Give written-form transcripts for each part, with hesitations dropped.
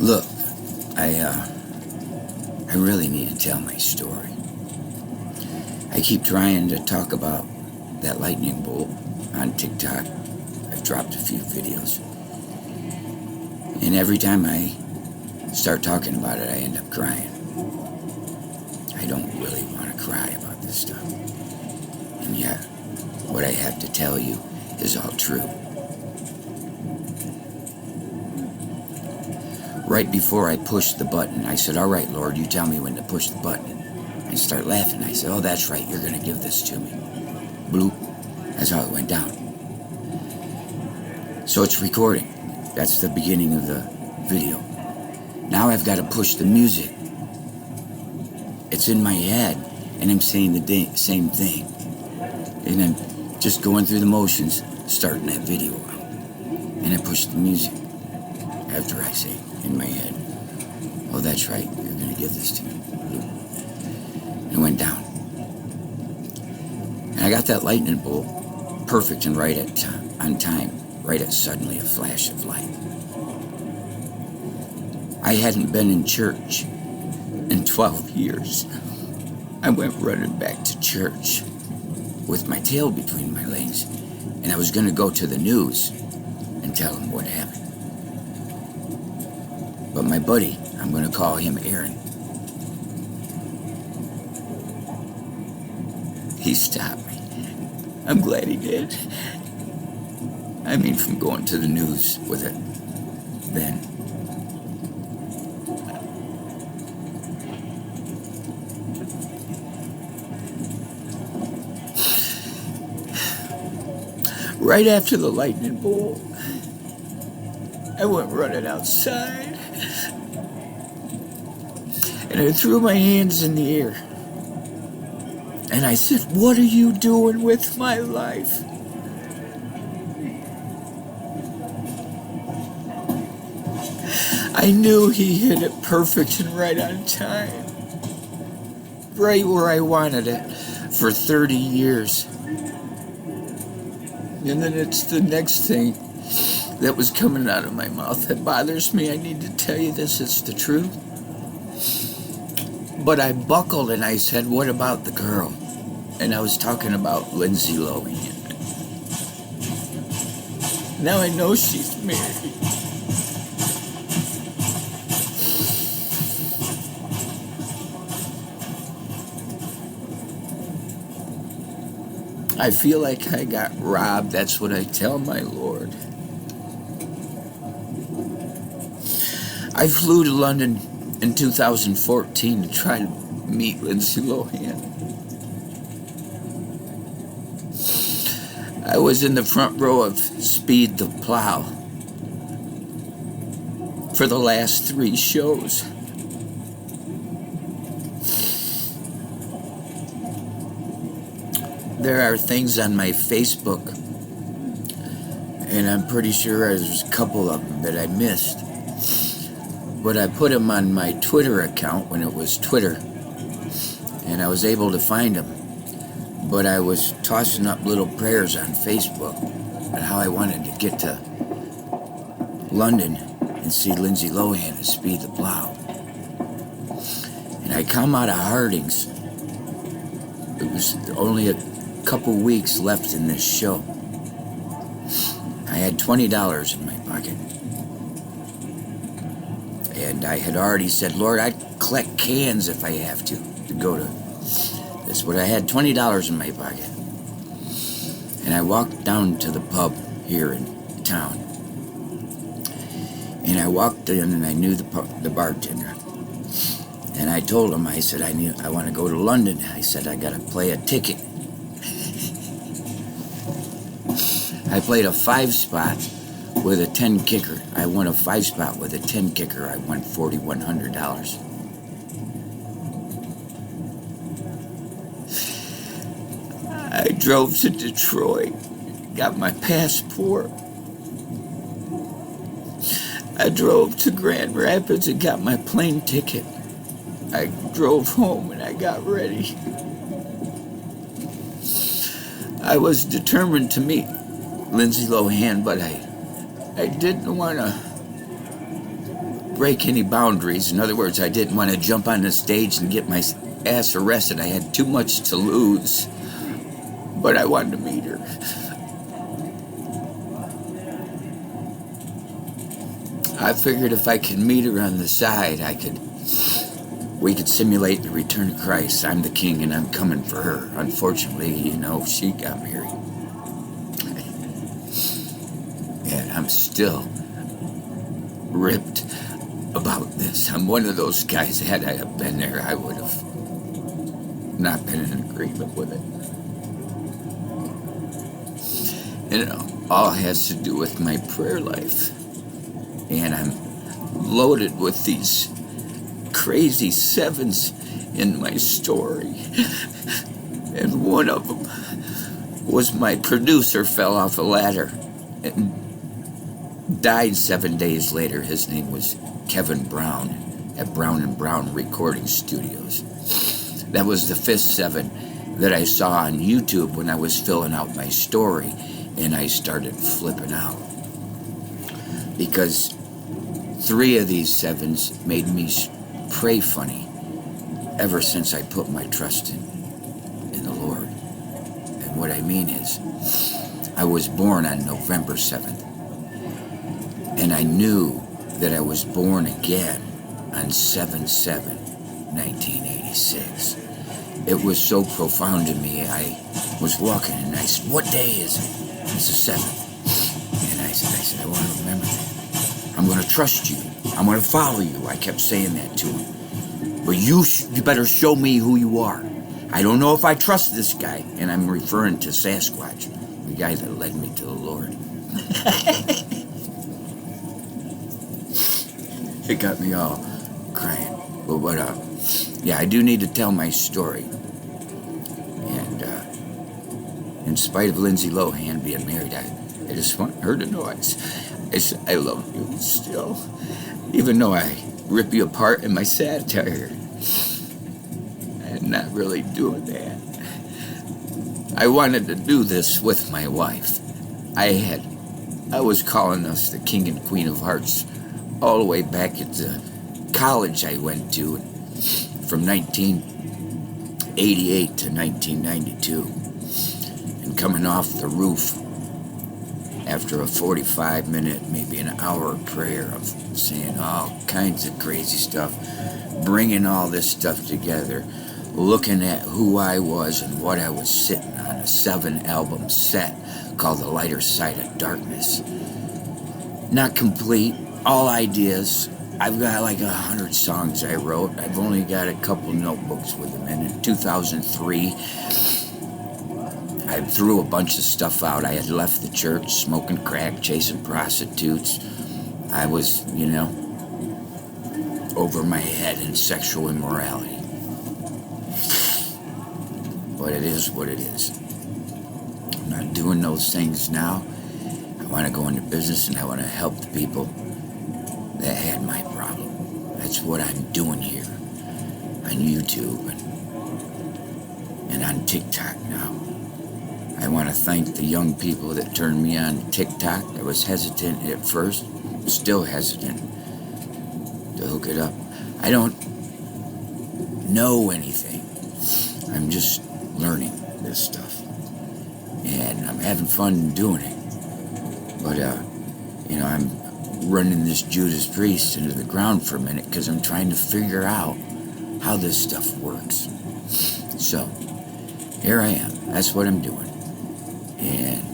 Look, I really need to tell my story. I keep trying to talk about that lightning bolt on TikTok. I've dropped a few videos. And every time I start talking about it, I end up crying. I don't really want to cry about this stuff. And yet, what I have to tell you is all true. Right before I pushed the button, I said, all right, Lord, you tell me when to push the button. I start laughing. I said, oh, that's right, you're going to give this to me. Bloop. That's how it went down. So it's recording. That's the beginning of the video. Now I've got to push the music. It's in my head, and I'm saying the same thing. And I'm just going through the motions, starting that video out. And I push the music after I say in my head, oh, that's right, you're going to give this to me. It went down. And I got that lightning bolt perfect and right on time, right at suddenly a flash of light. I hadn't been in church in 12 years. I went running back to church with my tail between my legs, and I was going to go to the news and tell them what happened. But my buddy, I'm going to call him Aaron, he stopped me. I'm glad he did. I mean, from going to the news with it then. Right after the lightning bolt, I went running outside, and I threw my hands in the air, and I said, what are you doing with my life? I knew he hit it perfect and right on time, right where I wanted it for 30 years. And then it's the next thing that was coming out of my mouth that bothers me. I need to tell you this, it's the truth. But I buckled and I said, what about the girl? And I was talking about Lindsay Lohan. Now I know she's married. I feel like I got robbed. That's what I tell my Lord. I flew to London in 2014 to try to meet Lindsay Lohan. I was in the front row of Speed the Plow for the last 3 shows. There are things on my Facebook, and I'm pretty sure there's a couple of them that I missed. But I put them on my Twitter account when it was Twitter, and I was able to find them. But I was tossing up little prayers on Facebook on how I wanted to get to London and see Lindsay Lohan and Speed the Plow. And I come out of Harding's. It was only a couple weeks left in this show. I had $20 in my pocket. And I had already said, Lord, I'd collect cans if I have to go to this. But I had $20 in my pocket. And I walked down to the pub here in town. And I walked in and I knew the bartender. And I told him, I said, I want to go to London. I said, I got to play a ticket. I played a 5-spot with a 10 kicker. I won a 5-spot with a 10 kicker. I won $4,100. I drove to Detroit, got my passport. I drove to Grand Rapids and got my plane ticket. I drove home and I got ready. I was determined to meet Lindsay Lohan, but I didn't want to break any boundaries. In other words, I didn't want to jump on the stage and get my ass arrested. I had too much to lose. But I wanted to meet her. I figured if I could meet her on the side, we could simulate the return of Christ. I'm the king and I'm coming for her. Unfortunately, she got married. And I'm still ripped about this. I'm one of those guys, had I have been there, I would have not been in agreement with it. All has to do with my prayer life. And I'm loaded with these crazy sevens in my story. And one of them was my producer fell off a ladder and died 7 days later. His name was Kevin Brown at Brown & Brown Recording Studios. That was the fifth seven that I saw on YouTube when I was filling out my story, and I started flipping out. Because 3 of these sevens made me pray funny ever since I put my trust in the Lord. And what I mean is, I was born on November 7th. And I knew that I was born again on 7/7/1986. It was so profound to me. I was walking and I said, "What day is it?" It's the 7th. And I said, "I want to remember that. I'm going to trust you. I'm going to follow you." I kept saying that to him. "But you better show me who you are. I don't know if I trust this guy." And I'm referring to Sasquatch, the guy that led me to the Lord. It got me all crying. But I do need to tell my story. And in spite of Lindsay Lohan being married, I just want her to know I love you still. Even though I rip you apart in my satire. I'm not really doing that. I wanted to do this with my wife. I was calling us the King and Queen of Hearts all the way back at the college I went to from 1988 to 1992. And coming off the roof after a 45-minute, maybe an hour of prayer of saying all kinds of crazy stuff, bringing all this stuff together, looking at who I was and what I was sitting on, a 7-album set called The Lighter Side of Darkness. Not complete, all ideas. I've got like 100 songs I wrote. I've only got a couple notebooks with them in. In 2003, I threw a bunch of stuff out. I had left the church, smoking crack, chasing prostitutes. I was, over my head in sexual immorality. But it is what it is. I'm not doing those things now. I want to go into business and I want to help the people that had my problem. That's what I'm doing here on YouTube and on TikTok now. I want to thank the young people that turned me on to TikTok. I was hesitant at first, still hesitant to hook it up. I don't know anything. I'm just learning this stuff. And I'm having fun doing it. But, I'm running this Judas Priest into the ground for a minute because I'm trying to figure out how this stuff works. So, here I am. That's what I'm doing. And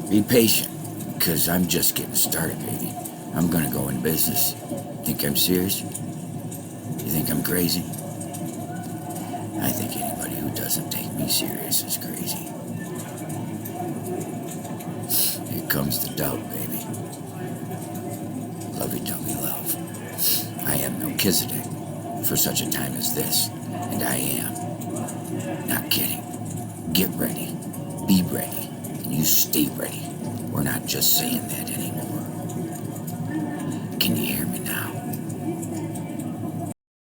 be patient, because I'm just getting started, baby. I'm going to go in business. Think I'm serious? You think I'm crazy? I think anybody who doesn't take me serious is crazy. Here comes the doubt, baby. Lovey-dovey love. I am Melchizedek for such a time as this, and I am. Not kidding. Get ready. Be ready. And you stay ready. We're not just saying that anymore.